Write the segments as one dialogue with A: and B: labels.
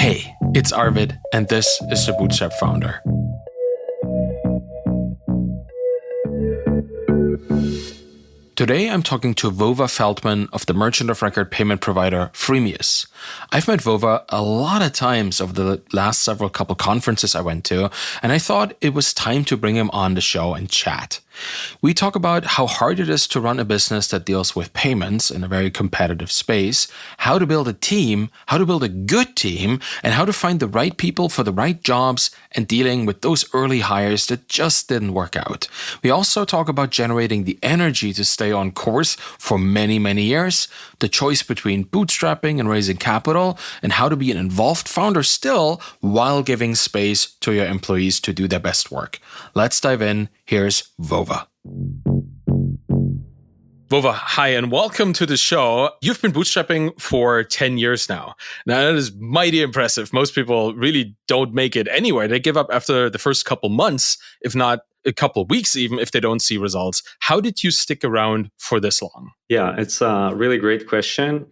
A: Hey, it's Arvid, and this is the Bootstrapped Founder. Today, I'm talking to Vova Feldman of the merchant of record payment provider Freemius. I've met Vova a lot of times over the last several couple conferences I went to, and I thought it was time to bring him on the show and chat. We talk about how hard it is to run a business that deals with payments in a very competitive space, how to build a team, how to build a good team, and how to find the right people for the right jobs and dealing with those early hires that just didn't work out. We also talk about generating the energy to stay on course for many, many years, the choice between bootstrapping and raising capital, and how to be an involved founder still while giving space to your employees to do their best work. Let's dive in. Here's Vova. Vova, hi, and welcome to the show. You've been bootstrapping for 10 years now. Now, that is mighty impressive. Most people really don't make it anywhere. They give up after the first couple months, if not a couple of weeks, even if they don't see results. How did you stick around for this long?
B: Yeah, it's a really great question.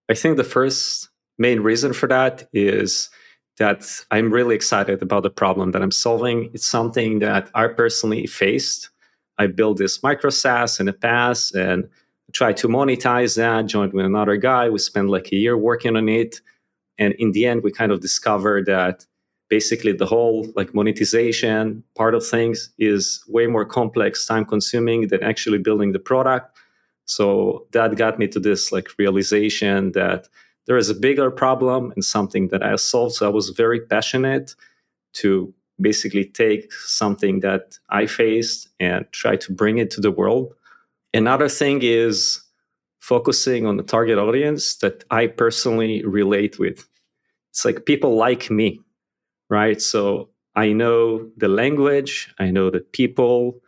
B: I think the first main reason for that is that I'm really excited about the problem that I'm solving. It's something that I personally faced. I built this micro SaaS in the past and tried to monetize that, joined with another guy. We spent like a year working on it. And in the end, we kind of discovered that basically the whole like monetization part of things is way more complex, time consuming than actually building the product. So that got me to this like realization that there is a bigger problem and something that I solved. So I was very passionate to basically take something that I faced and try to bring it to the world. Another thing is focusing on the target audience that I personally relate with. It's like people like me, right? So I know the language, I know the people.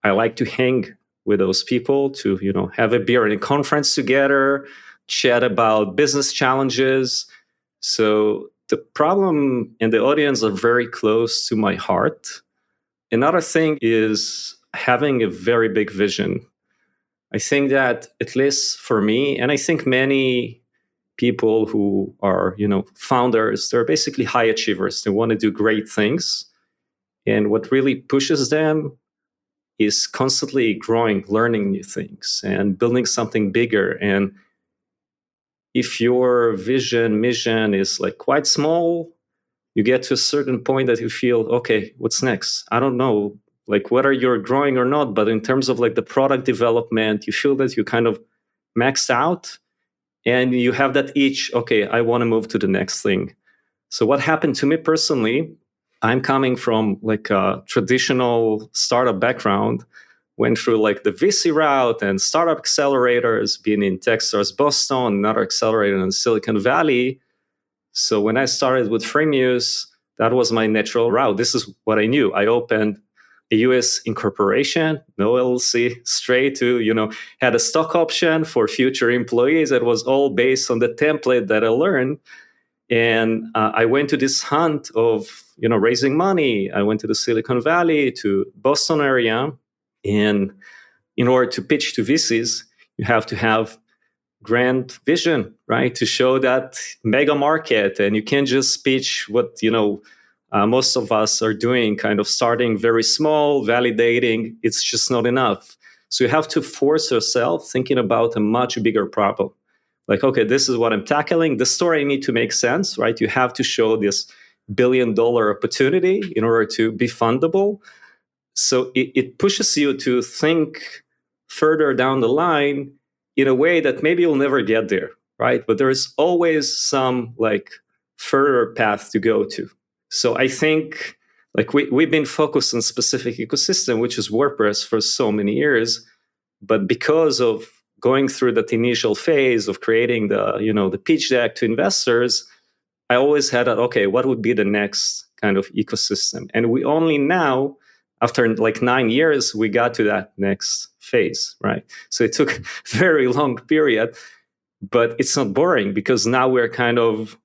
B: I like to hang with those people to, have a beer in a conference together, chat about business challenges. So the problem and the audience are very close to my heart. Another thing is having a very big vision. I think that, at least for me, and I think many people who are, founders, they're basically high achievers. They want to do great things. And what really pushes them is constantly growing, learning new things, and building something bigger. And if your mission is like quite small, you get to a certain point that you feel, okay, what's next? I don't know, like whether you're growing or not, but in terms of like the product development, you feel that you kind of maxed out and you have that itch, okay, I want to move to the next thing. So what happened to me personally, I'm coming from like a traditional startup background, went through like the VC route and startup accelerators, being in Texas, Boston, another accelerator in Silicon Valley. So when I started with Freemius, that was my natural route. This is what I knew. I opened a US incorporation, no LLC, straight to, had a stock option for future employees. It was all based on the template that I learned. And I went to this hunt of, raising money. I went to the Silicon Valley, to Boston area. And in order to pitch to VCs, you have to have grand vision, right? To show that mega market. And you can't just pitch what, most of us are doing, kind of starting very small, validating. It's just not enough. So you have to force yourself thinking about a much bigger problem. Like, okay, this is what I'm tackling. The story need to make sense, right? You have to show this $1 billion opportunity in order to be fundable. So it pushes you to think further down the line in a way that maybe you'll never get there, right? But there is always some like further path to go to. So I think like we've been focused on specific ecosystem, which is WordPress for so many years. But because of going through that initial phase of creating the pitch deck to investors, I always had that, okay, what would be the next kind of ecosystem? And we only now, after like 9 years, we got to that next phase, right? So it took a very long period, but it's not boring because now we're kind of,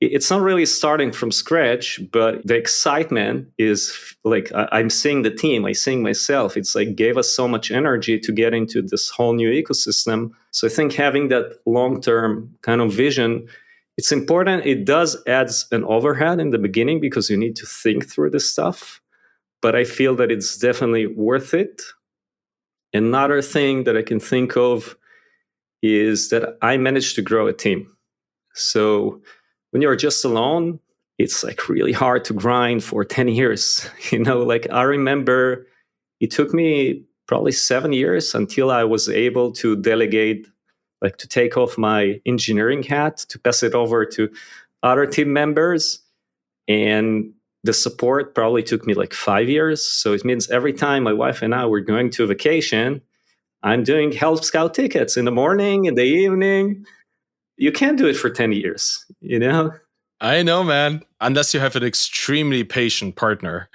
B: it's not really starting from scratch, but the excitement is like, I'm seeing the team, I'm seeing myself. It's like gave us so much energy to get into this whole new ecosystem. So I think having that long-term kind of vision It's important. It does add an overhead in the beginning because you need to think through this stuff. But I feel that it's definitely worth it. Another thing that I can think of is that I managed to grow a team. So when you're just alone, it's like really hard to grind for 10 years. Like I remember it took me probably 7 years until I was able to delegate, like to take off my engineering hat, to pass it over to other team members. And the support probably took me like 5 years. So it means every time my wife and I were going to a vacation, I'm doing Help Scout tickets in the morning, in the evening. You can't do it for 10 years.
A: I know, man. Unless you have an extremely patient partner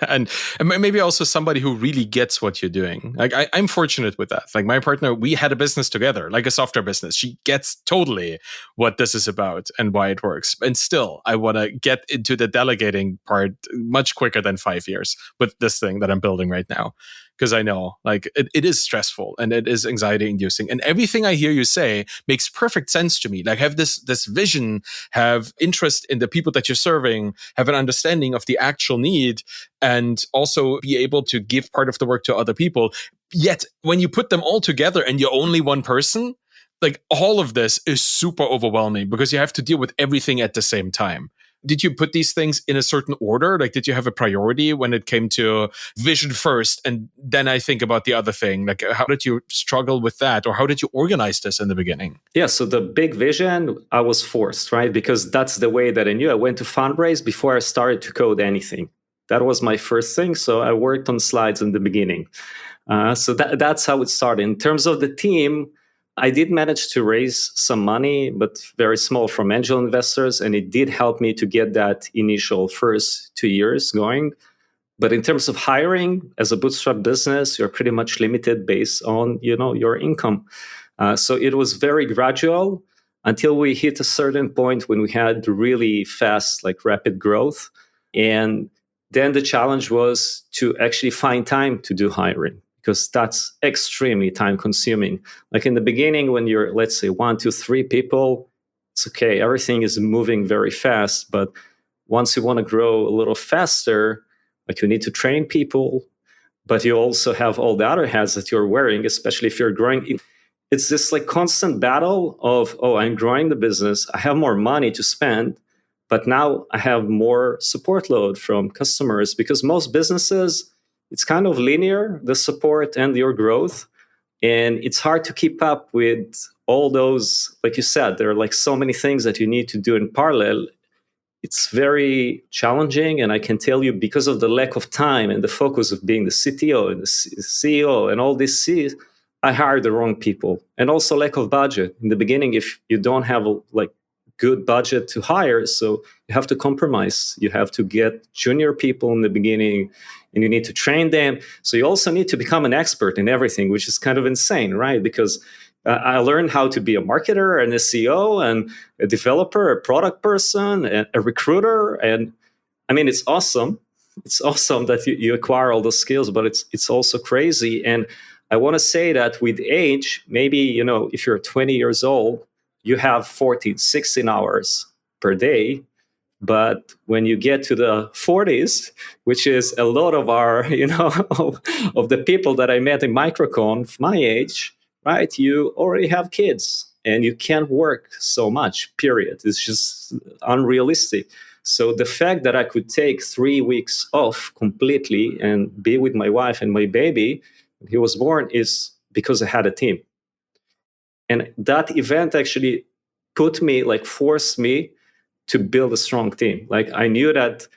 A: and maybe also somebody who really gets what you're doing. Like I'm fortunate with that. Like my partner, we had a business together, like a software business. She gets totally what this is about and why it works. And still, I want to get into the delegating part much quicker than 5 years with this thing that I'm building right now. Because I know like it is stressful and it is anxiety inducing. And everything I hear you say makes perfect sense to me. Like have this vision, have interest in the people that you're serving, have an understanding of the actual need, and also be able to give part of the work to other people. Yet when you put them all together and you're only one person, like all of this is super overwhelming because you have to deal with everything at the same time. Did you put these things in a certain order? Like, did you have a priority when it came to vision first? And then I think about the other thing. Like, how did you struggle with that? Or how did you organize this in the beginning?
B: Yeah, so the big vision, I was forced, right? Because that's the way that I knew. I went to fundraise before I started to code anything. That was my first thing. So I worked on slides in the beginning. So that's how it started. In terms of the team, I did manage to raise some money, but very small from angel investors. And it did help me to get that initial first 2 years going. But in terms of hiring as a bootstrap business, you're pretty much limited based on, your income. So it was very gradual until we hit a certain point when we had really fast, like rapid growth. And then the challenge was to actually find time to do hiring, because that's extremely time consuming. Like in the beginning, when you're, let's say, 1, 2, 3 people, it's okay. Everything is moving very fast. But once you want to grow a little faster, like you need to train people, but you also have all the other hats that you're wearing, especially if you're growing. It's this like constant battle of, oh, I'm growing the business. I have more money to spend, but now I have more support load from customers, because most businesses, it's kind of linear, the support and your growth. And it's hard to keep up with all those, like you said, there are like so many things that you need to do in parallel. It's very challenging. And I can tell you, because of the lack of time and the focus of being the CTO and the CEO and all this, I hired the wrong people. And also lack of budget. In the beginning, if you don't have a good budget to hire, so you have to compromise. You have to get junior people in the beginning, and you need to train them. So you also need to become an expert in everything, which is kind of insane, right? Because I learned how to be a marketer and a CEO and a developer, a product person, and a recruiter. And I mean, it's awesome. It's awesome that you acquire all those skills, but it's also crazy. And I want to say that with age, maybe, if you're 20 years old, you have 14, 16 hours per day. But when you get to the 40s, which is a lot of our, of the people that I met in MicroConf, my age, right? You already have kids and you can't work so much, period. It's just unrealistic. So the fact that I could take 3 weeks off completely and be with my wife and my baby when he was born is because I had a team. And that event actually forced me to build a strong team. Like I knew that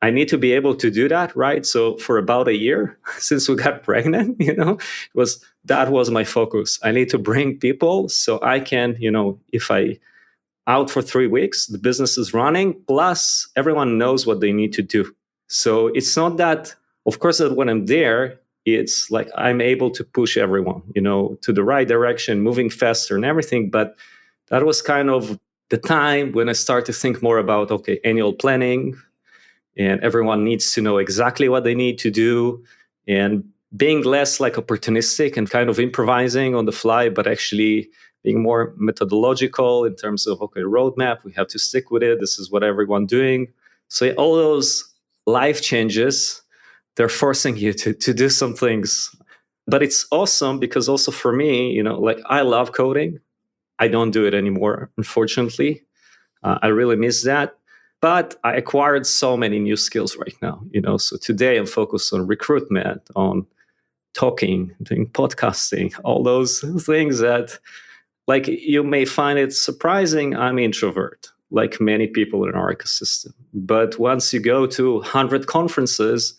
B: I need to be able to do that, right? So for about a year, since we got pregnant, that was my focus. I need to bring people so I can, if I out for 3 weeks, the business is running, plus everyone knows what they need to do. So it's not that, of course, that when I'm there, it's like I'm able to push everyone, to the right direction, moving faster and everything. But that was kind of the time when I start to think more about, okay, annual planning, and everyone needs to know exactly what they need to do, and being less like opportunistic and kind of improvising on the fly, but actually being more methodological in terms of, okay, roadmap, we have to stick with it. This is what everyone's doing. So all those life changes, they're forcing you to do some things. But it's awesome because also for me, like I love coding. I don't do it anymore, unfortunately. I really miss that. But I acquired so many new skills right now, So today I'm focused on recruitment, on talking, doing podcasting, all those things that, like, you may find it surprising. I'm introvert, like many people in our ecosystem. But once you go to 100 conferences,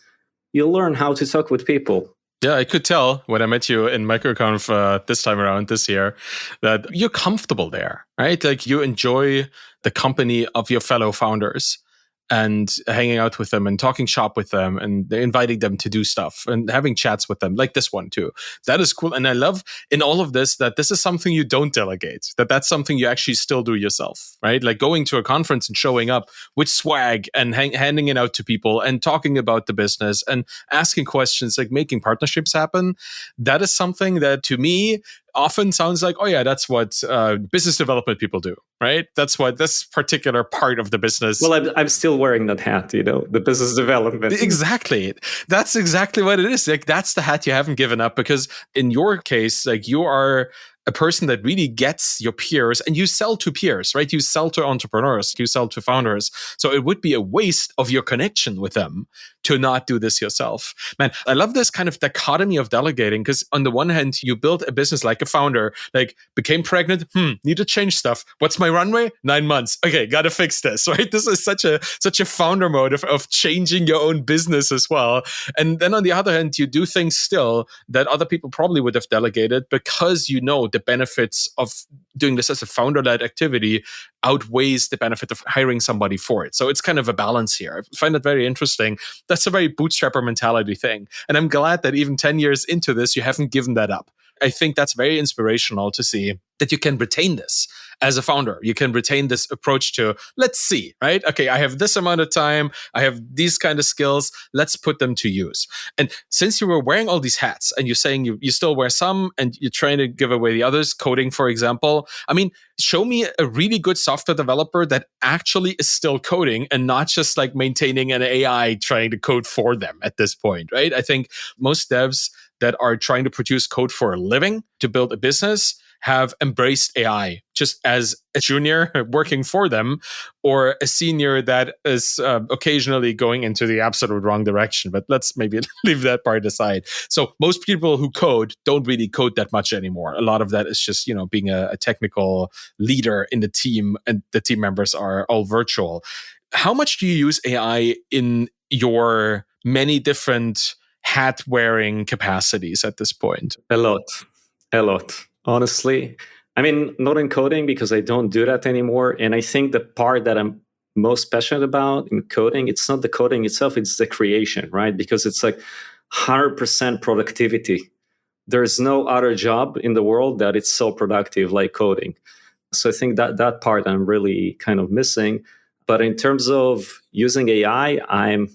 B: you learn how to talk with people.
A: Yeah, I could tell when I met you in MicroConf this time around this year that you're comfortable there, right? Like you enjoy the company of your fellow founders and hanging out with them and talking shop with them and inviting them to do stuff and having chats with them, like this one too. That is cool. And I love in all of this that this is something you don't delegate, that's something you actually still do yourself, right? Like going to a conference and showing up with swag and handing it out to people and talking about the business and asking questions, like making partnerships happen. That is something that to me often sounds like, oh yeah, that's what business development people do, right? That's what this particular part of the business.
B: Well, I'm still wearing that hat, the business development.
A: Exactly. That's exactly what it is. Like that's the hat you haven't given up, because in your case, like you are a person that really gets your peers, and you sell to peers, right? You sell to entrepreneurs, you sell to founders. So it would be a waste of your connection with them to not do this yourself. Man, I love this kind of dichotomy of delegating, because on the one hand, you built a business like a founder, like became pregnant, need to change stuff. What's my runway? 9 months. Okay, got to fix this, right? This is such a founder mode of changing your own business as well. And then on the other hand, you do things still that other people probably would have delegated, because the benefits of doing this as a founder-led activity outweighs the benefit of hiring somebody for it. So it's kind of a balance here. I find that very interesting. That's a very bootstrapper mentality thing. And I'm glad that even 10 years into this, you haven't given that up. I think that's very inspirational to see that you can retain this as a founder. You can retain this approach to, let's see, right? Okay, I have this amount of time. I have these kind of skills. Let's put them to use. And since you were wearing all these hats and you're saying you still wear some and you're trying to give away the others, coding, for example, I mean, show me a really good software developer that actually is still coding and not just like maintaining an AI trying to code for them at this point, right? I think most devs that are trying to produce code for a living to build a business have embraced AI just as a junior working for them, or a senior that is occasionally going into the absolute wrong direction. But let's maybe leave that part aside. So most people who code don't really code that much anymore. A lot of that is just, being a technical leader in the team, and the team members are all virtual. How much do you use AI in your many different hat-wearing capacities at this point?
B: A lot. Honestly, I mean, not in coding because I don't do that anymore. And I think the part that I'm most passionate about in coding, it's not the coding itself, it's the creation, right? Because it's like 100% productivity. There's no other job in the world that it's so productive like coding. So I think that part I'm really kind of missing. But in terms of using AI, I'm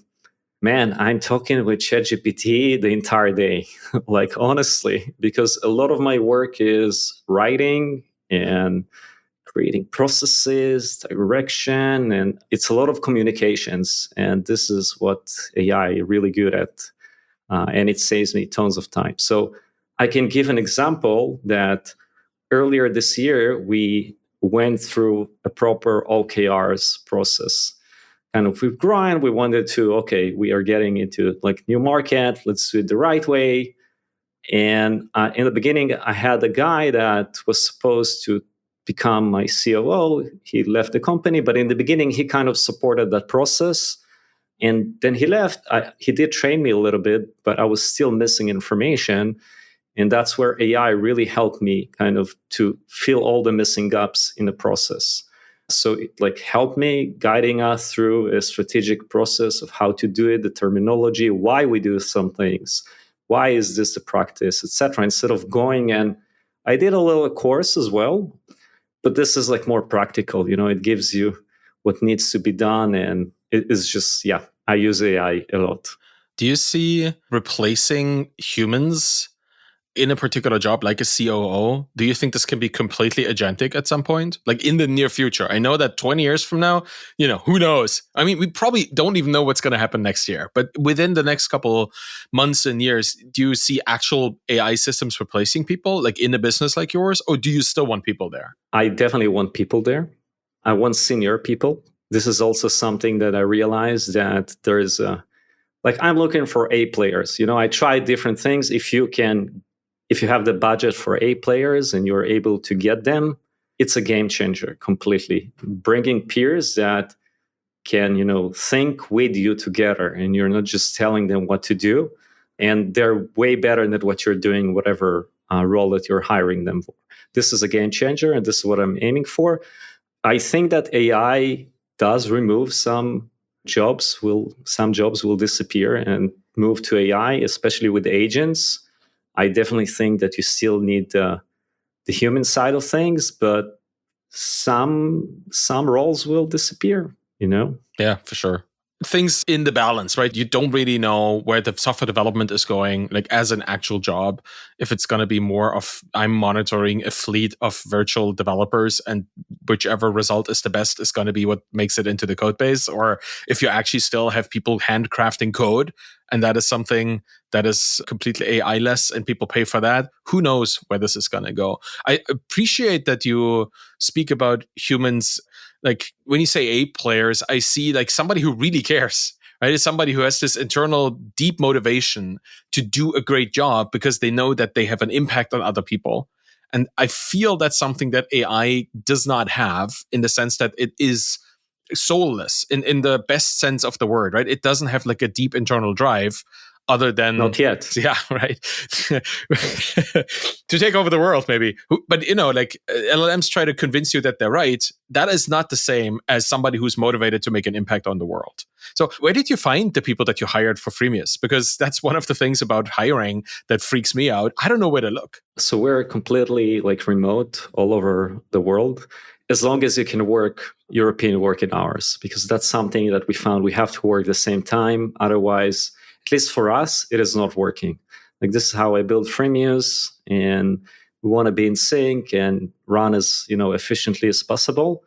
B: talking with ChatGPT the entire day, like honestly, because a lot of my work is writing and creating processes, direction, and it's a lot of communications. And this is what AI is really good at. And it saves me tons of time. So I can give an example that earlier this year, we went through a proper OKRs process. Kind of with grind, we wanted to, okay, we are getting into like new market, let's do it the right way. And in the beginning, I had a guy that was supposed to become my COO. He left the company, but in the beginning, he kind of supported that process. And then he left. He did train me a little bit, but I was still missing information. And that's where AI really helped me kind of to fill all the missing gaps in the process. So it like helped me guiding us through a strategic process of how to do it, the terminology, why we do some things, why is this the practice, etc. Instead of going, and I did a little course as well, but this is like more practical. It gives you what needs to be done, and it is just I use AI a lot.
A: Do you see replacing humans in a particular job, like a COO, do you think this can be completely agentic at some point? Like in the near future? I know that 20 years from now, who knows? I mean, we probably don't even know what's going to happen next year. But within the next couple months and years, do you see actual AI systems replacing people, like in a business like yours? Or do you still want people there?
B: I definitely want people there. I want senior people. This is also something that I realized that there is I'm looking for A players. I try different things. If you have the budget for A players and you're able to get them, it's a game changer completely. Bringing peers that can, think with you together, and you're not just telling them what to do, and they're way better than what you're doing, whatever role that you're hiring them for. This is a game changer, and this is what I'm aiming for. I think that AI does remove some jobs. Some jobs will disappear and move to AI, especially with agents. I definitely think that you still need the human side of things, but some roles will disappear.
A: Yeah, for sure. Things in the balance, right? You don't really know where the software development is going, like as an actual job. If it's going to be more of I'm monitoring a fleet of virtual developers, and whichever result is the best is going to be what makes it into the code base, or if you actually still have people handcrafting code, and that is something that is completely AI-less and people pay for that. Who knows where this is going to go? I appreciate that you speak about humans. Like when you say A players, I see like somebody who really cares, right? It's somebody who has this internal deep motivation to do a great job because they know that they have an impact on other people. And I feel that's something that AI does not have, in the sense that it is soulless in the best sense of the word, right? It doesn't have like a deep internal drive other than
B: Not yet.
A: Yeah, right. To take over the world, maybe. But like LLMs try to convince you that they're right. That is not the same as somebody who's motivated to make an impact on the world. So where did you find the people that you hired for Freemius? Because that's one of the things about hiring that freaks me out. I don't know where to look.
B: So we're completely remote all over the world, as long as you can work European working hours, because that's something that we found we have to work the same time. Otherwise, at least for us, it is not working. This is how I build Freemius, and we want to be in sync and run as efficiently as possible.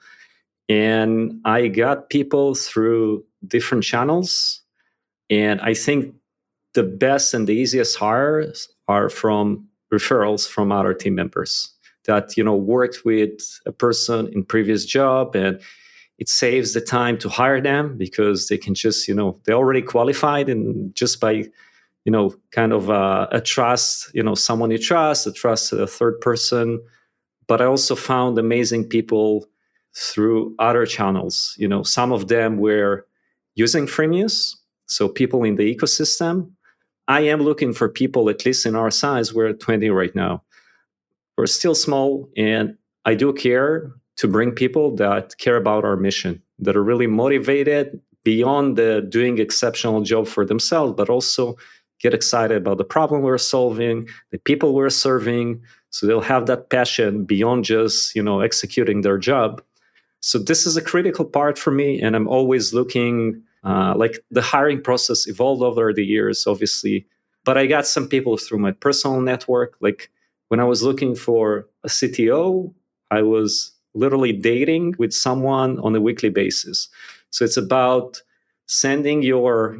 B: And I got people through different channels, and I think the best and the easiest hires are from referrals from other team members that worked with a person in previous job, and it saves the time to hire them because they can just they're already qualified, and just by kind of a trust, someone you trust, a third person. But I also found amazing people through other channels. Some of them were using Freemius, so people in the ecosystem. I am looking for people, at least in our size. We're at 20 right now. We're still small, and I do care to bring people that care about our mission, that are really motivated beyond the doing exceptional job for themselves, but also get excited about the problem we're solving, the people we're serving. So they'll have that passion beyond just, executing their job. So this is a critical part for me. And I'm always looking, the hiring process evolved over the years, obviously. But I got some people through my personal network. Like when I was looking for a CTO, I was literally dating with someone on a weekly basis. So it's about sending your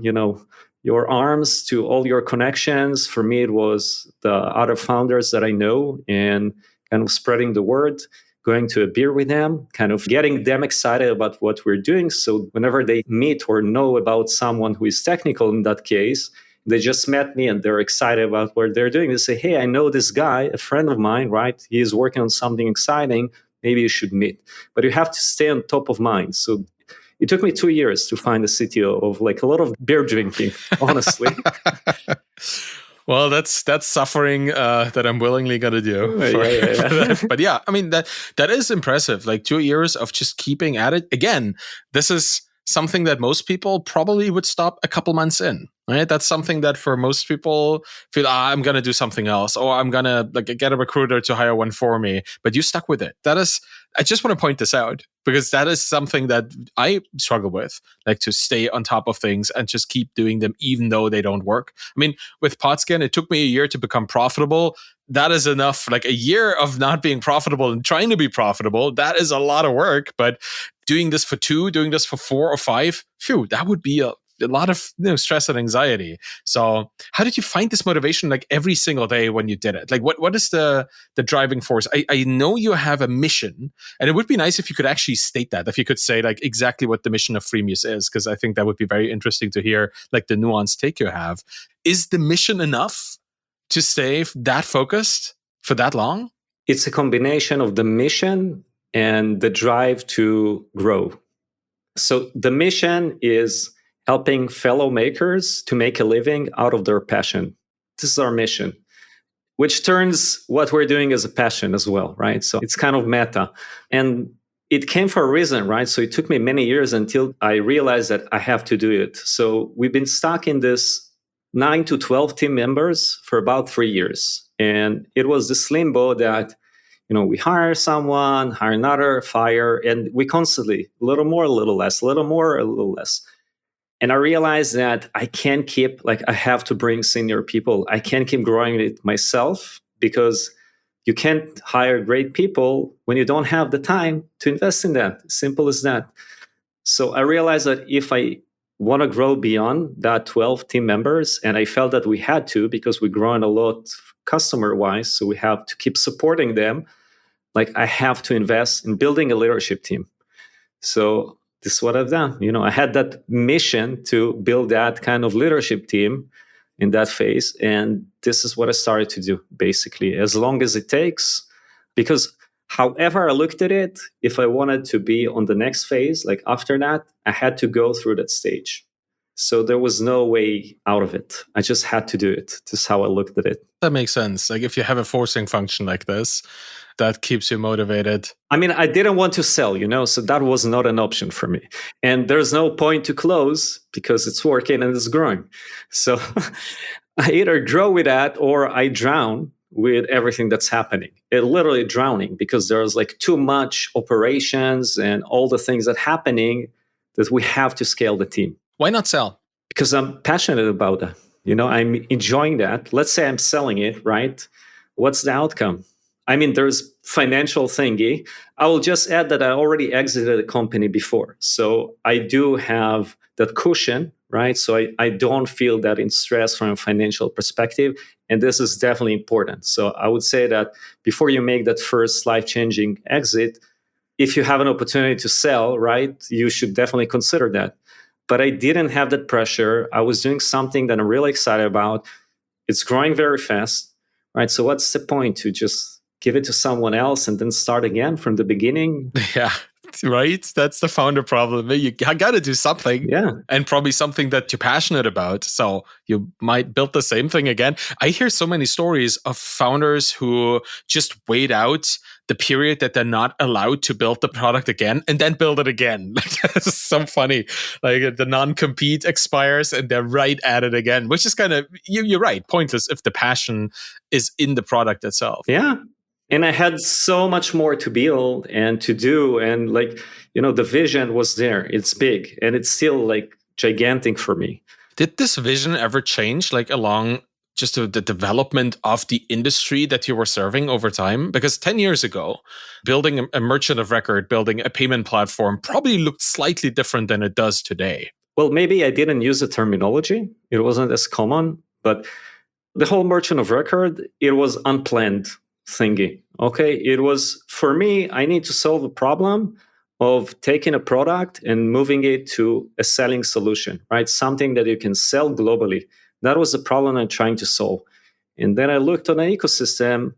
B: arms to all your connections. For me, it was the other founders that I know, and kind of spreading the word, going to a beer with them, kind of getting them excited about what we're doing. So whenever they meet or know about someone who is technical in that case, they just met me and they're excited about what they're doing. They say, hey, I know this guy, a friend of mine, right? He is working on something exciting. Maybe you should meet. But you have to stay on top of mind. So it took me 2 years to find a CTO of a lot of beer drinking, honestly.
A: Well, that's suffering that I'm willingly going to do.
B: Yeah.
A: But yeah, I mean, that is impressive. 2 years of just keeping at it. Again, this is something that most people probably would stop a couple months in. Right? That's something that for most people feel, I'm going to do something else, or I'm going to get a recruiter to hire one for me. But you stuck with it. I just want to point this out because that is something that I struggle with, like to stay on top of things and just keep doing them even though they don't work. I mean, with Podscan, it took me a year to become profitable. That is enough. Like a year of not being profitable and trying to be profitable, that is a lot of work. But doing this for 2, doing this for 4 or 5, phew, that would be a lot of stress and anxiety. So how did you find this motivation like every single day when you did it? Like what is the driving force? I know you have a mission, and it would be nice if you could actually state that, if you could say like exactly what the mission of Freemius is, because I think that would be very interesting to hear like the nuanced take you have. Is the mission enough to stay that focused for that long?
B: It's a combination of the mission and the drive to grow. So the mission is helping fellow makers to make a living out of their passion. This is our mission, which turns what we're doing as a passion as well, right? So it's kind of meta. And it came for a reason, right? So it took me many years until I realized that I have to do it. So we've been stuck in this 9 to 12 team members for about 3 years. And it was this limbo that, we hire someone, hire another, fire, and we constantly, a little more, a little less, a little more, a little less. And I realized that I can't keep, I have to bring senior people. I can't keep growing it myself because you can't hire great people when you don't have the time to invest in that. Simple as that. So I realized that if I want to grow beyond that 12 team members, and I felt that we had to because we're growing a lot customer-wise, so we have to keep supporting them, I have to invest in building a leadership team. So this is what I've done. I had that mission to build that kind of leadership team in that phase. And this is what I started to do, basically, as long as it takes. Because however I looked at it, if I wanted to be on the next phase, after that, I had to go through that stage. So there was no way out of it. I just had to do it. This is how I looked at it.
A: That makes sense. Like if you have a forcing function like this, that keeps you motivated.
B: I mean, I didn't want to sell, so that was not an option for me. And there's no point to close because it's working and it's growing. So I either grow with that or I drown with everything that's happening. It literally drowning because there's too much operations and all the things that happening that we have to scale the team.
A: Why not sell?
B: Because I'm passionate about that. I'm enjoying that. Let's say I'm selling it, right? What's the outcome? I mean, there's financial thingy. I will just add that I already exited a company before. So I do have that cushion, right? So I don't feel that in stress from a financial perspective. And this is definitely important. So I would say that before you make that first life-changing exit, if you have an opportunity to sell, right, you should definitely consider that. But I didn't have that pressure. I was doing something that I'm really excited about. It's growing very fast, right? So what's the point to just give it to someone else and then start again from the beginning?
A: Yeah, right? That's the founder problem. You got to do something.
B: Yeah.
A: And probably something that you're passionate about. So you might build the same thing again. I hear so many stories of founders who just wait out the period that they're not allowed to build the product again and then build it again. That's so funny. The non-compete expires and they're right at it again, which is kind of, you're right, pointless if the passion is in the product itself.
B: Yeah. And I had so much more to build and to do. And the vision was there. It's big and it's still gigantic for me.
A: Did this vision ever change along just the development of the industry that you were serving over time? Because 10 years ago, building a merchant of record, building a payment platform probably looked slightly different than it does today.
B: Well, maybe I didn't use the terminology. It wasn't as common, but the whole merchant of record, it was unplanned thingy. Okay. It was, for me, I need to solve a problem of taking a product and moving it to a selling solution, right? Something that you can sell globally. That was the problem I'm trying to solve. And then I looked on an ecosystem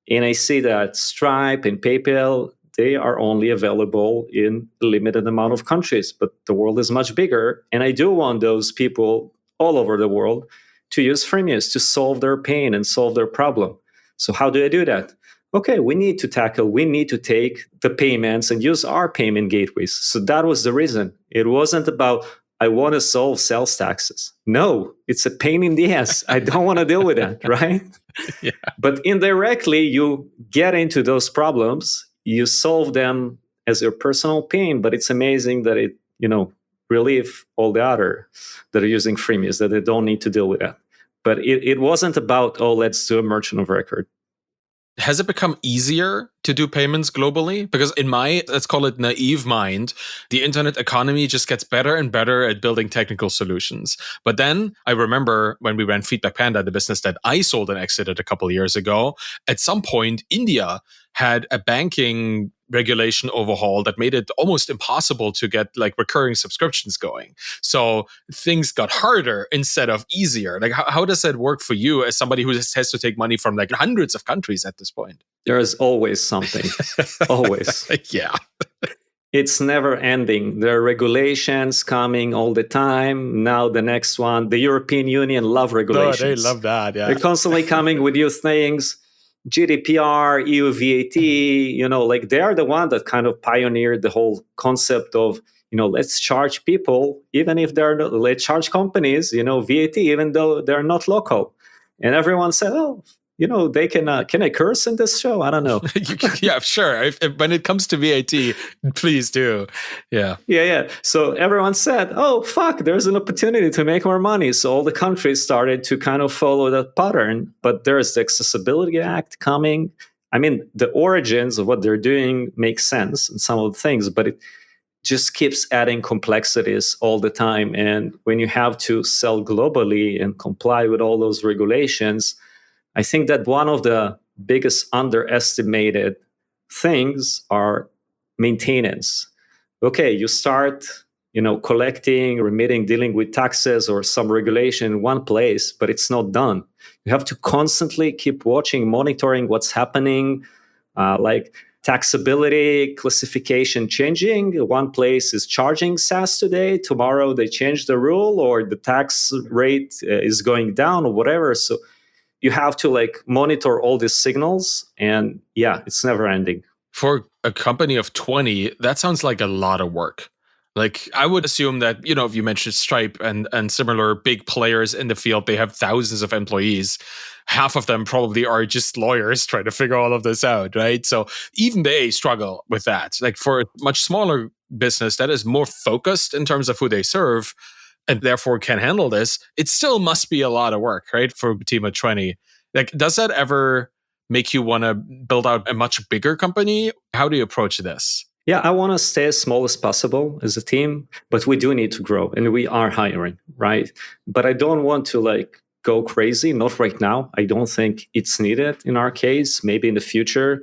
B: and I see that Stripe and PayPal, they are only available in a limited amount of countries, but the world is much bigger. And I do want those people all over the world to use Freemius to solve their pain and solve their problem. So how do I do that? okay, we need to take the payments and use our payment gateways. So that was the reason. It wasn't about, I want to solve sales taxes. No, it's a pain in the ass. I don't want to deal with that, right?
A: Yeah.
B: But indirectly, you get into those problems, you solve them as your personal pain, but it's amazing that it, relieve all the other that are using freebies, that they don't need to deal with that. But it wasn't about, oh, let's do a merchant of record.
A: Has it become easier to do payments globally? Because in my, let's call it naive mind, the internet economy just gets better and better at building technical solutions. But then I remember when we ran Feedback Panda, the business that I sold and exited a couple of years ago, at some point, India had a banking regulation overhaul that made it almost impossible to get like recurring subscriptions going. So things got harder instead of easier. Like how does that work for you as somebody who has to take money from like hundreds of countries at this point?
B: There is always something. Always.
A: Yeah.
B: It's never ending. There are regulations coming all the time. Now the next one, the European Union love regulations.
A: No, they love that. Yeah.
B: They're constantly coming with new things. GDPR, EU VAT, like they are the one that kind of pioneered the whole concept of, let's charge people, even if they're not, let's charge companies, VAT, even though they're not local. And everyone said, oh, they can I curse in this show? I don't know.
A: Yeah, sure. If when it comes to VAT, please do. Yeah.
B: Yeah. So everyone said, oh, fuck, there's an opportunity to make more money. So all the countries started to kind of follow that pattern. But there's the Accessibility Act coming. I mean, the origins of what they're doing makes sense in some of the things, but it just keeps adding complexities all the time. And when you have to sell globally and comply with all those regulations, I think that one of the biggest underestimated things are maintenance. Okay, you start, collecting, remitting, dealing with taxes or some regulation in one place, but it's not done. You have to constantly keep watching, monitoring what's happening, like taxability, classification changing. One place is charging SaaS today. Tomorrow they change the rule or the tax rate is going down or whatever. So you have to monitor all these signals, and yeah, it's never ending.
A: For a company of 20, that sounds like a lot of work. Like I would assume that, if you mentioned Stripe and similar big players in the field, they have thousands of employees. Half of them probably are just lawyers trying to figure all of this out, right? So even they struggle with that. Like for a much smaller business that is more focused in terms of who they serve, and therefore can handle this, it still must be a lot of work, right? For a team of 20. Like, does that ever make you want to build out a much bigger company? How do you approach this?
B: Yeah, I want to stay as small as possible as a team, but we do need to grow and we are hiring, right? But I don't want to go crazy, not right now. I don't think it's needed in our case, maybe in the future,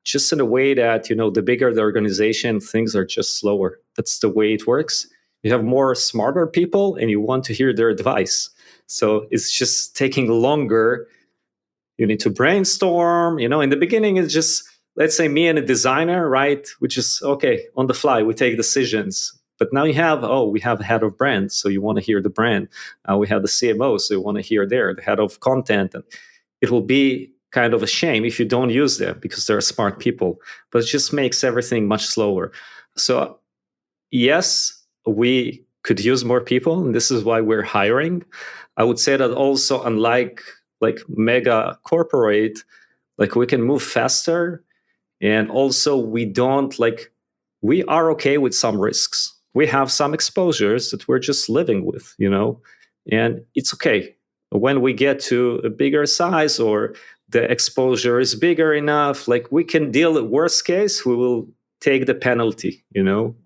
B: just in a way that, the bigger the organization, things are just slower. That's the way it works. You have more smarter people and you want to hear their advice. So it's just taking longer. You need to brainstorm. In the beginning, it's just, let's say me and a designer, right? Which is, okay, on the fly, we take decisions. But now we have a head of brand. So you want to hear the brand. We have the CMO. So you want to hear the head of content. And it will be kind of a shame if you don't use them because they're smart people. But it just makes everything much slower. So yes, we could use more people, and this is why we're hiring. I would say that also, unlike mega corporate, we can move faster, and also we are okay with some risks. We have some exposures that we're just living with, and it's okay. When we get to a bigger size or the exposure is bigger enough, we can deal with worst case, we will take the penalty,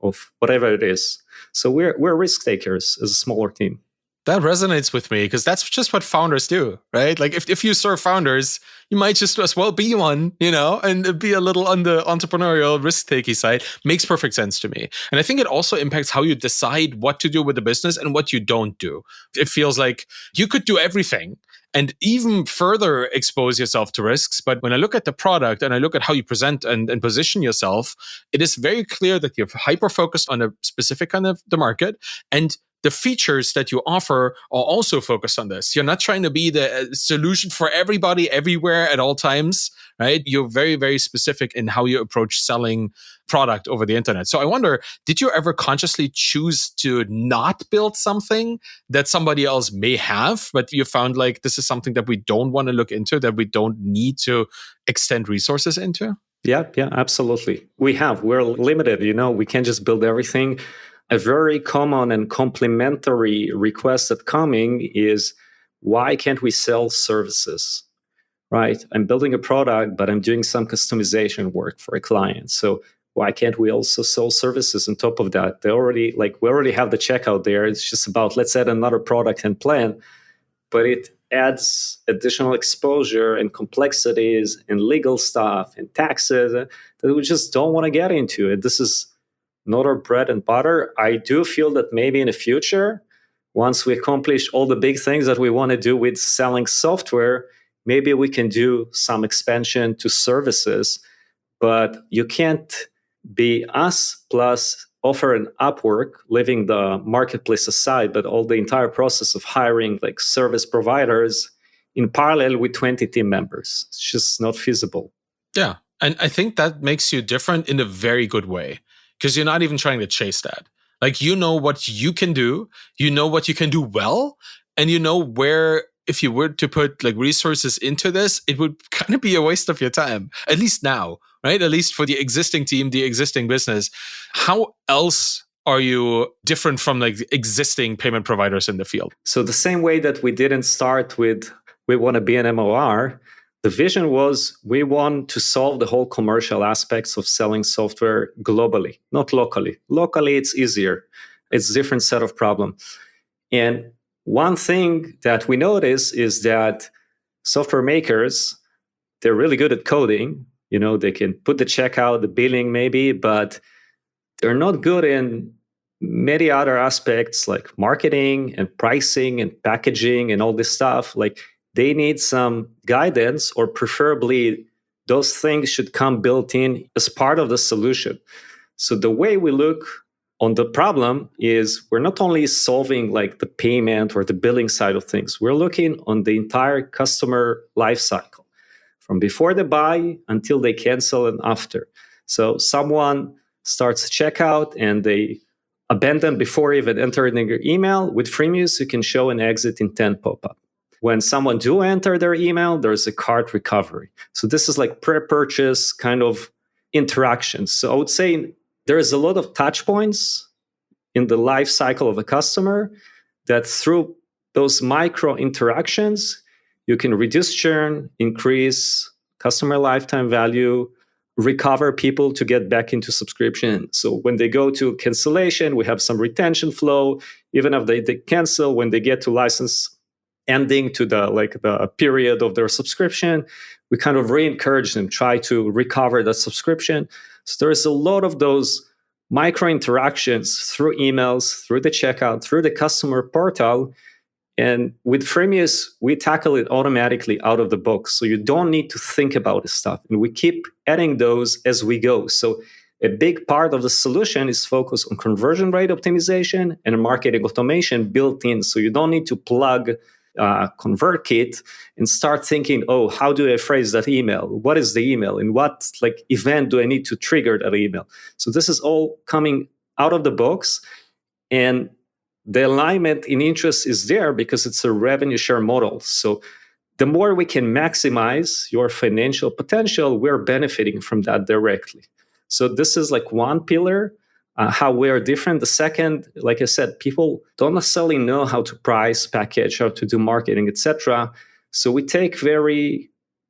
B: of whatever it is. So we're risk takers as a smaller team.
A: That resonates with me because that's just what founders do, right? Like if you serve founders, you might just as well be one, and be a little on the entrepreneurial risk-taking side. Makes perfect sense to me. And I think it also impacts how you decide what to do with the business and what you don't do. It feels like you could do everything and even further expose yourself to risks. But when I look at the product and I look at how you present and position yourself, it is very clear that you're hyper-focused on a specific kind of the market. And the features that you offer are also focused on this. You're not trying to be the solution for everybody everywhere at all times, right? You're very, very specific in how you approach selling product over the internet. So I wonder, did you ever consciously choose to not build something that somebody else may have, but you found like this is something that we don't want to look into, that we don't need to extend resources into?
B: Yeah, absolutely. We're limited, we can't just build everything. A very common and complementary request that's coming is, why can't we sell services? Right? I'm building a product, but I'm doing some customization work for a client. So why can't we also sell services on top of that? We already have the checkout there. It's just about, let's add another product and plan, but it adds additional exposure and complexities and legal stuff and taxes that we just don't want to get into. And this is not our bread and butter. I do feel that maybe in the future, once we accomplish all the big things that we want to do with selling software, maybe we can do some expansion to services. But you can't be us plus offer an Upwork, leaving the marketplace aside, but all the entire process of hiring like service providers in parallel with 20 team members. It's just not feasible.
A: Yeah. And I think that makes you different in a very good way, because you're not even trying to chase that. Like, you know what you can do, you know what you can do well, and you know where, if you were to put like resources into this, it would kind of be a waste of your time, at least now, right? At least for the existing team, the existing business. How else are you different from like the existing payment providers in the field?
B: So the same way that we didn't start with, we want to be an MOR, the vision was, we want to solve the whole commercial aspects of selling software globally, not locally. Locally, it's easier. It's a different set of problem. And one thing that we notice is that software makers, they're really good at coding. They can put the checkout, the billing maybe, but they're not good in many other aspects like marketing and pricing and packaging and all this stuff. Like, they need some guidance, or preferably those things should come built in as part of the solution. So the way we look on the problem is, we're not only solving like the payment or the billing side of things, we're looking on the entire customer lifecycle, from before they buy until they cancel and after. So someone starts checkout and they abandon before even entering their email. With Freemius, you can show an exit intent pop-up. When someone do enter their email, there's a cart recovery. So this is like pre-purchase kind of interactions. So I would say there is a lot of touch points in the life cycle of a customer that through those micro interactions, you can reduce churn, increase customer lifetime value, recover people to get back into subscription. So when they go to cancellation, we have some retention flow. Even if they cancel, when they get to license ending to the period of their subscription, we kind of re-encourage them, try to recover that subscription. So there is a lot of those micro interactions through emails, through the checkout, through the customer portal. And with Freemius, we tackle it automatically out of the box. So you don't need to think about this stuff. And we keep adding those as we go. So a big part of the solution is focused on conversion rate optimization and marketing automation built in. So you don't need to plug ConvertKit and start thinking, oh, how do I phrase that email? What is the email? And what event do I need to trigger that email? So this is all coming out of the box. And the alignment in interest is there because it's a revenue share model. So the more we can maximize your financial potential, we're benefiting from that directly. So this is one pillar. How we are different. The second, like I said, people don't necessarily know how to price, package, how to do marketing, etc. So we take very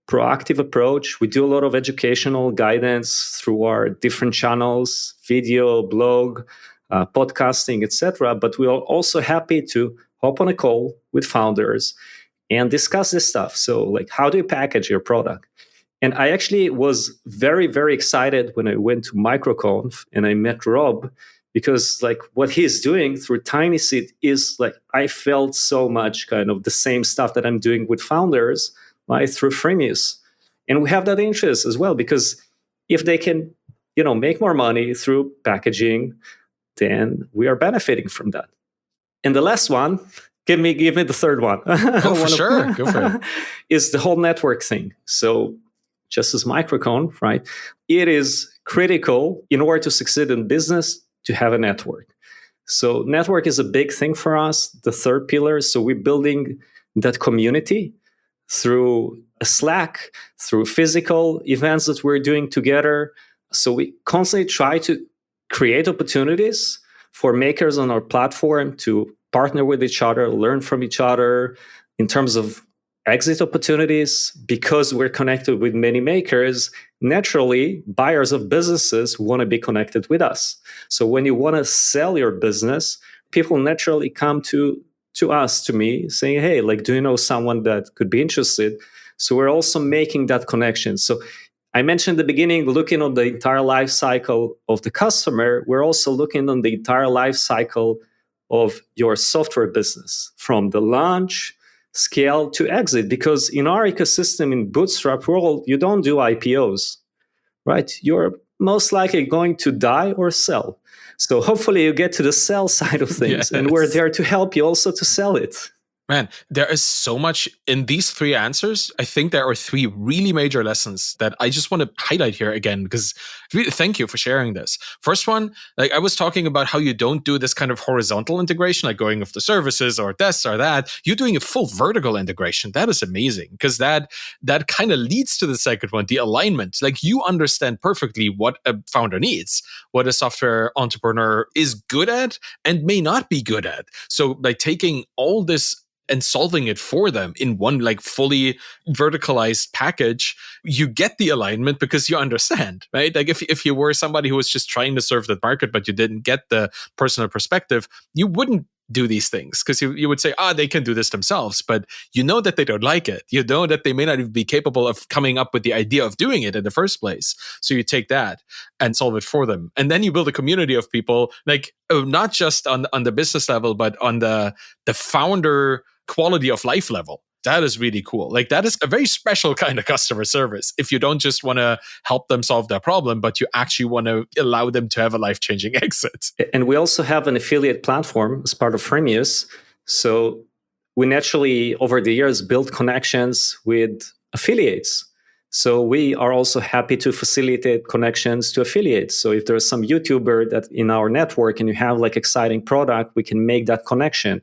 B: proactive approach. We do a lot of educational guidance through our different channels, video, blog, podcasting, etc. But we are also happy to hop on a call with founders and discuss this stuff. So how do you package your product? And I actually was very, very excited when I went to MicroConf and I met Rob, because what he's doing through TinySeed is I felt so much kind of the same stuff that I'm doing with founders through Freemius. And we have that interest as well, because if they can, make more money through packaging, then we are benefiting from that. And the last one, give me the third one.
A: Oh, for sure. Go for it.
B: Is the whole network thing. So just as microcone, right? It is critical in order to succeed in business to have a network. So network is a big thing for us, the third pillar. So we're building that community through a Slack, through physical events that we're doing together. So we constantly try to create opportunities for makers on our platform to partner with each other, learn from each other in terms of exit opportunities. Because we're connected with many makers, naturally, buyers of businesses want to be connected with us. So when you want to sell your business, people naturally come to us, to me, saying, hey, like, do you know someone that could be interested? So we're also making that connection. So I mentioned at the beginning, looking on the entire life cycle of the customer, we're also looking on the entire life cycle of your software business, from the launch, scale to exit. Because in our ecosystem, in Bootstrap world, you don't do IPOs, right? You're most likely going to die or sell. So hopefully you get to the sell side of things,
A: Yes.
B: and we're there to help you also to sell it.
A: Man, there is so much in these three answers. I think there are three really major lessons that I just want to highlight here again, because really, thank you for sharing this. First one, like I was talking about how you don't do this kind of horizontal integration, like going with the services or this or that. You're doing a full vertical integration. That is amazing, because that kind of leads to the second one, the alignment. Like you understand perfectly what a founder needs, what a software entrepreneur is good at and may not be good at. So by taking all this and solving it for them in one like fully verticalized package, you get the alignment because you understand, right? Like if you were somebody who was just trying to serve that market, but you didn't get the personal perspective, you wouldn't do these things, because you would say, they can do this themselves, but you know that they don't like it. You know that they may not even be capable of coming up with the idea of doing it in the first place. So you take that and solve it for them. And then you build a community of people, like not just on the business level, but on the founder quality of life level. That is really cool. Like that is a very special kind of customer service. If you don't just want to help them solve their problem, but you actually want to allow them to have a life-changing exit.
B: And we also have an affiliate platform as part of Freemius. So we naturally, over the years, built connections with affiliates. So we are also happy to facilitate connections to affiliates. So if there's some YouTuber that in our network and you have like exciting product, we can make that connection.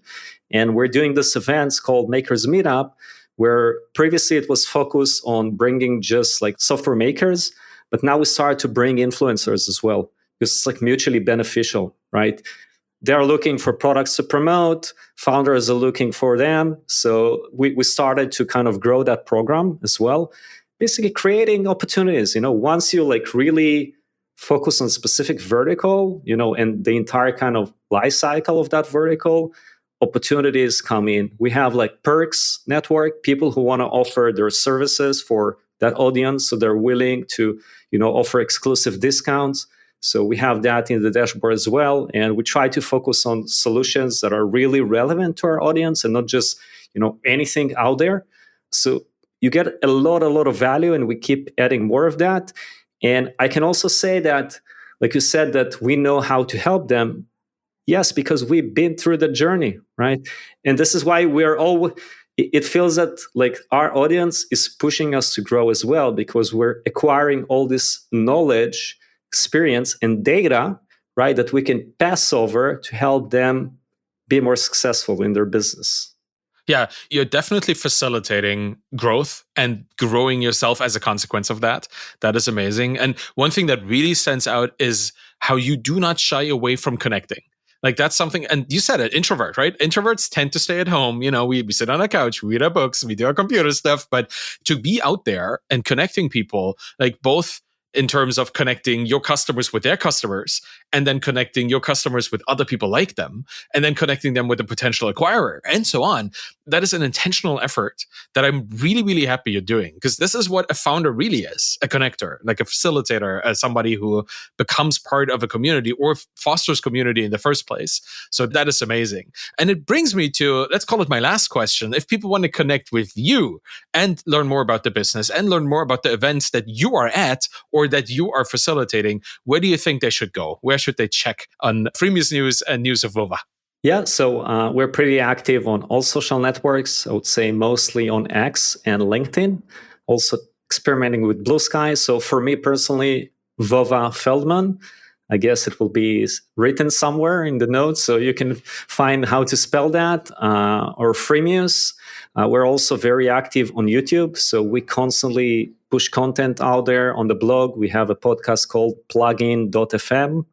B: And we're doing this events called Makers Meetup, where previously it was focused on bringing just like software makers, but now we start to bring influencers as well, because it's like mutually beneficial, right? They're looking for products to promote, founders are looking for them. So we started to kind of grow that program as well, basically creating opportunities. Once you like really focus on specific vertical, and the entire kind of life cycle of that vertical, opportunities come in. We have like perks network, people who want to offer their services for that audience, so they're willing to offer exclusive discounts. So we have that in the dashboard as well, and we try to focus on solutions that are really relevant to our audience and not just anything out there. So you get a lot of value, and we keep adding more of that. And I can also say that, like you said, that we know how to help them. Yes, because we've been through the journey, right? And this is why it feels that like our audience is pushing us to grow as well, because we're acquiring all this knowledge, experience, and data, right, that we can pass over to help them be more successful in their business.
A: Yeah, you're definitely facilitating growth and growing yourself as a consequence of that. That is amazing. And one thing that really stands out is how you do not shy away from connecting. Like that's something, and you said it, introvert, right? Introverts tend to stay at home. We sit on a couch, we read our books, we do our computer stuff. But to be out there and connecting people, like both in terms of connecting your customers with their customers, and then connecting your customers with other people like them, and then connecting them with a potential acquirer, and so on. That is an intentional effort that I'm really, really happy you're doing, because this is what a founder really is, a connector, like a facilitator, somebody who becomes part of a community or fosters community in the first place. So that is amazing. And it brings me to, let's call it my last question. If people want to connect with you and learn more about the business and learn more about the events that you are at or that you are facilitating, where do you think they should go? Where should they check on Freemius News and News of Vova?
B: Yeah, so we're pretty active on all social networks. I would say mostly on X and LinkedIn. Also experimenting with Blue Sky. So for me personally, Vova Feldman. I guess it will be written somewhere in the notes, so you can find how to spell that. Or Freemius. We're also very active on YouTube, so we constantly push content out there on the blog. We have a podcast called Plugin.fm,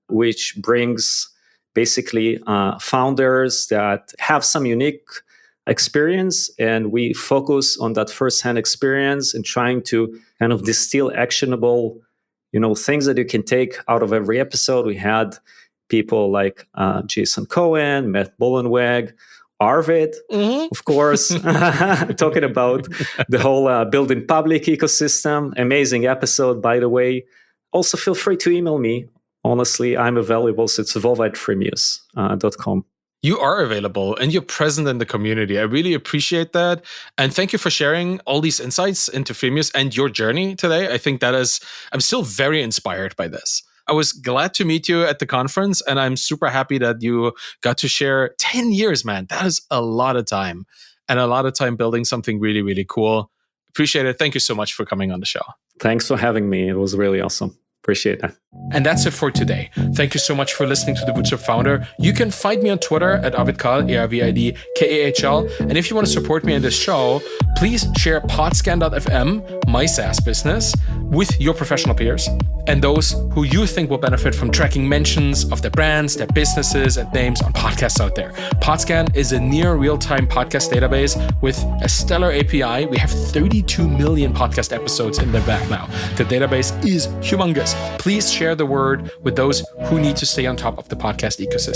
B: which brings basically founders that have some unique experience, and we focus on that firsthand experience and trying to kind of distill actionable, things that you can take out of every episode. We had people like Jason Cohen, Matt Mullenweg, Arvid, of course, talking about the whole building public ecosystem. Amazing episode, by the way. Also, feel free to email me. Honestly, I'm available. So it's vova@freemius.com.
A: You are available and you're present in the community. I really appreciate that. And thank you for sharing all these insights into Freemius and your journey today. I think I'm still very inspired by this. I was glad to meet you at the conference, and I'm super happy that you got to share 10 years, man. That is a lot of time, and a lot of time building something really, really cool. Appreciate it. Thank you so much for coming on the show.
B: Thanks for having me. It was really awesome. Appreciate that.
A: And that's it for today. Thank you so much for listening to the Bootstrapped Founder. You can find me on Twitter at AvidKahl, ARVIDKAHL. And if you want to support me in this show, please share Podscan.fm, my SaaS business, with your professional peers and those who you think will benefit from tracking mentions of their brands, their businesses, and names on podcasts out there. Podscan is a near real-time podcast database with a stellar API. We have 32 million podcast episodes in the back now. The database is humongous. Please share the word with those who need to stay on top of the podcast ecosystem.